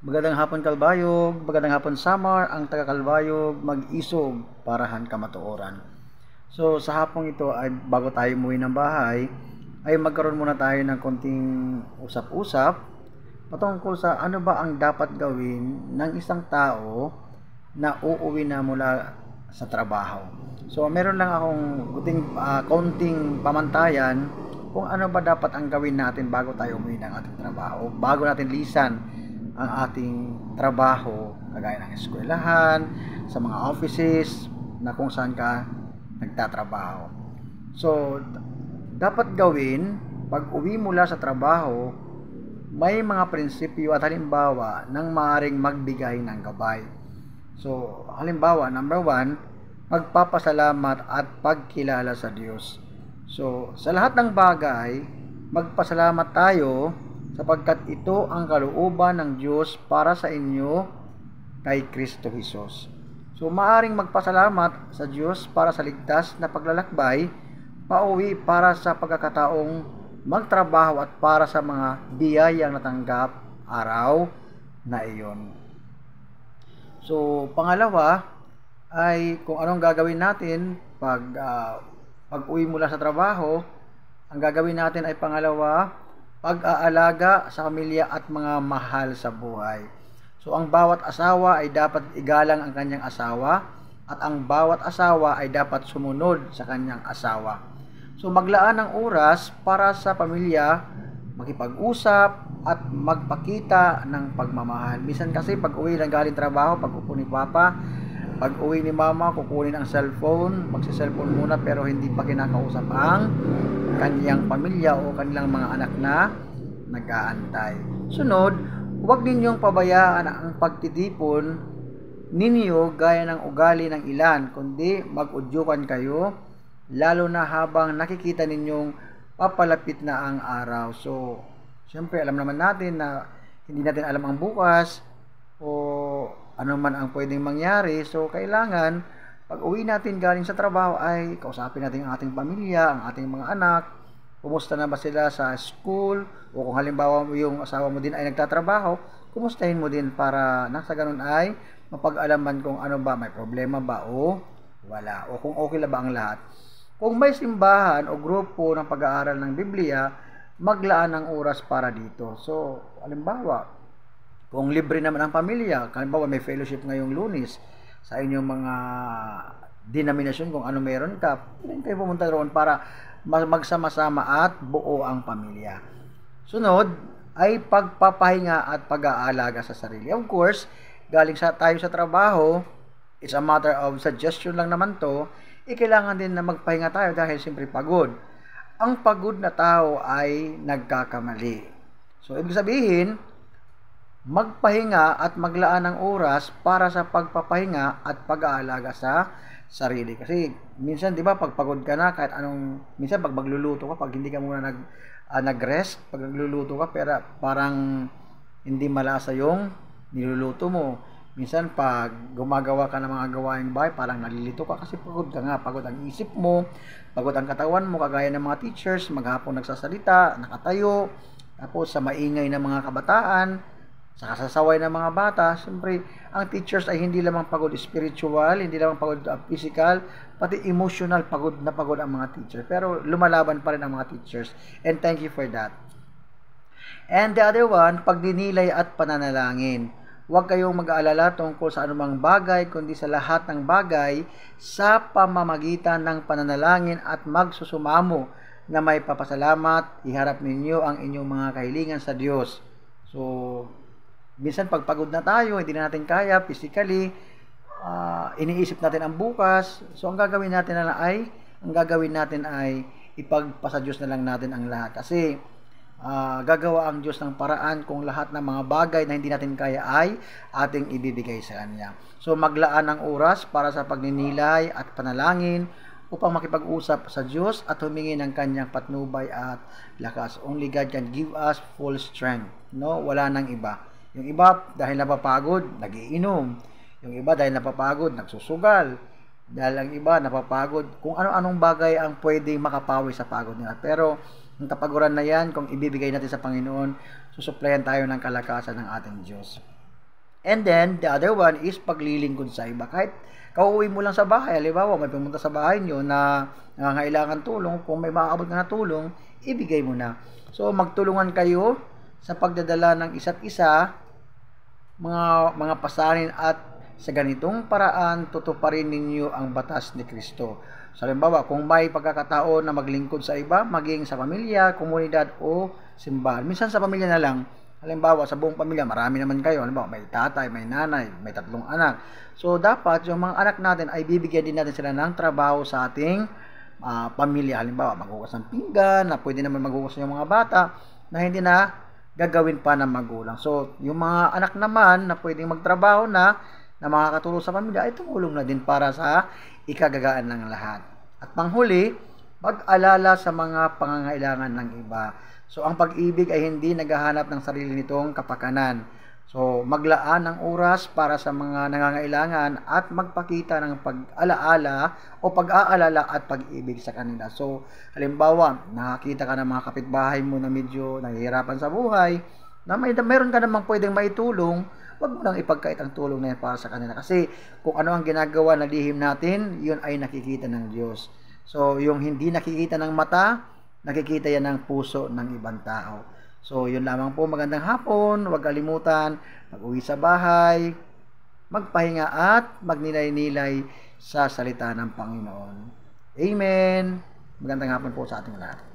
Magandang hapon Kalbayog, magandang hapon Samar, ang taga Kalbayog, mag-isog, parahan kamatuoran. So sa hapong ito ay bago tayo umuwi ng bahay, ay magkaroon muna tayo ng konting usap-usap patungkol sa ano ba ang dapat gawin ng isang tao na uuwi na mula sa trabaho. So meron lang akong konting pamantayan kung ano ba dapat ang gawin natin bago tayo umuwi ng ating trabaho, bago natin lisan ang ating trabaho, kagaya ng eskwelahan, sa mga offices na kung saan ka nagtatrabaho. So, dapat gawin, pag uwi mula sa trabaho, may mga prinsipyo at halimbawa nang maaring magbigay ng gabay. So, halimbawa, number 1, magpapasalamat at pagkilala sa Diyos. So, sa lahat ng bagay, magpasalamat tayo sapagkat ito ang kalooban ng Diyos para sa inyo kay Kristo Jesus. So, maaring magpasalamat sa Diyos para sa ligtas na paglalakbay, pauwi para sa pagkakataong magtrabaho at para sa mga biyayang natanggap araw na iyon. So, pangalawa ay kung anong gagawin natin pag-uwi mula sa trabaho. Ang gagawin natin ay pangalawa, pag-aalaga sa pamilya at mga mahal sa buhay. So, ang bawat asawa ay dapat igalang ang kanyang asawa at ang bawat asawa ay dapat sumunod sa kanyang asawa. So, maglaan ng oras para sa pamilya, makipag-usap at magpakita ng pagmamahal. Minsan kasi pag-uwi ng galing trabaho, pag-upo ni Papa, pag-uwi ni Mama, kukunin ang cellphone, magsi-cellphone muna pero hindi pa kinakausap ang kaniyang pamilya o kanilang mga anak na nag-aantay. Sunod, huwag ninyong pabayaan ang pagtitipon ninyo gaya ng ugali ng ilan, kundi mag-udyukan kayo, lalo na habang nakikita ninyong papalapit na ang araw. So, siyempre alam naman natin na hindi natin alam ang bukas o ano man ang pwedeng mangyari. So, kailangan pag uwi natin galing sa trabaho ay kausapin natin ang ating pamilya, ang ating mga anak, kumusta na ba sila sa school, o kung halimbawa yung asawa mo din ay nagtatrabaho, kumustahin mo din para nasa ganun ay mapag-alaman kung ano ba, may problema ba o wala, o kung okay na ba ang lahat. Kung may simbahan o grupo ng pag-aaral ng Biblia, maglaan ng oras para dito. So, halimbawa, kung libre naman ang pamilya, halimbawa may fellowship ngayong Lunes, sa inyong mga denominasyon kung ano meron ka, pwede kayo pumunta roon para magsama-sama at buo ang pamilya. Sunod ay pagpapahinga at pag-aalaga sa sarili. Of course, galing tayo sa trabaho, it's a matter of suggestion lang naman to, kailangan din na magpahinga tayo dahil siyempre pagod. Ang pagod na tao ay nagkakamali. So, ibig sabihin, magpahinga at maglaan ng oras para sa pagpapahinga at pag-aalaga sa sarili. Kasi minsan 'di ba pag pagod ka na kahit anong minsan pag magluluto ka, pag hindi ka muna nag-rest, pag nagluluto ka pero parang hindi malasa yung niluluto mo. Minsan pag gumagawa ka ng mga gawaing bahay, parang nalilito ka kasi pagod ka nga, pagod ang isip mo, pagod ang katawan mo, kagaya ng mga teachers, maghapon nagsasalita, nakatayo, tapos sa maingay ng mga kabataan, sa kasasaway ng mga bata. Siyempre, ang teachers ay hindi lamang pagod spiritual, hindi lamang pagod physical, pati emotional, pagod na pagod ang mga teachers. Pero lumalaban pa rin ang mga teachers. And thank you for that. And the other one, pagdinilay at pananalangin. Huwag kayong mag-aalala tungkol sa anumang bagay, kundi sa lahat ng bagay sa pamamagitan ng pananalangin at magsusumamo na may papasalamat, iharap ninyo ang inyong mga kahilingan sa Diyos. So, minsan pag pagod na tayo, hindi na natin kaya physically, iniisip natin ang bukas. So ang gagawin natin ay ipagpasa Diyos na lang natin ang lahat. Kasi gagawa ang Diyos ng paraan kung lahat ng mga bagay na hindi natin kaya ay ating ibibigay sa Kanya. So maglaan ng oras para sa pagninilay at panalangin upang makipag-usap sa Diyos at humingi ng Kanyang patnubay at lakas. Only God can give us full strength. No? Wala nang iba. Yung iba, dahil napapagod, nagiinom. Yung iba, dahil napapagod, nagsusugal. Dahil ang iba, napapagod. Kung ano-anong bagay ang pwedeng makapawi sa pagod nila. Pero, ang kapaguran na yan, kung ibibigay natin sa Panginoon, susuplayan tayo ng kalakasan ng ating Diyos. And then, the other one is paglilingkod sa iba. Kahit kauwi mo lang sa bahay, halimbawa, may pumunta sa bahay nyo na nangangailangan tulong, kung may maaabot ka na tulong, ibigay mo na. So, magtulungan kayo sa pagdadala ng isa't isa, mga pasanin, at sa ganitong paraan, tutuparin ninyo ang batas ni Kristo. So, halimbawa, kung may pagkakataon na maglingkod sa iba, maging sa pamilya, komunidad, o simbahan. Minsan sa pamilya na lang. Halimbawa, sa buong pamilya, marami naman kayo. Halimbawa, may tatay, may nanay, may 3 anak. So, dapat yung mga anak natin ay bibigyan din natin sila ng trabaho sa ating pamilya. Halimbawa, maghugas ng pinggan, na pwede naman maghugas yung mga bata, na hindi na gagawin pa ng magulang. So, yung mga anak naman na pwedeng magtrabaho na makakatulong sa pamilya, ay tumulong na din para sa ikagagaan ng lahat. At panghuli, pag-alala sa mga pangangailangan ng iba. So, ang pag-ibig ay hindi naghahanap ng sarili nitong kapakanan. So, maglaan ng oras para sa mga nangangailangan at magpakita ng pag-alaala o pag-aalala at pag-ibig sa kanila. So, halimbawa, nakakita ka ng mga kapitbahay mo na medyo nahihirapan sa buhay, na meron ka namang pwedeng maitulong, wag mo lang ipagkait ang tulong na yan para sa kanila. Kasi kung ano ang ginagawa na lihim natin, yun ay nakikita ng Diyos. So, yung hindi nakikita ng mata, nakikita yan ng puso ng ibang tao. So, yun lamang po. Magandang hapon. Huwag kalimutan, mag-uwi sa bahay, magpahinga at magnilay-nilay sa salita ng Panginoon. Amen. Magandang hapon po sa ating lahat.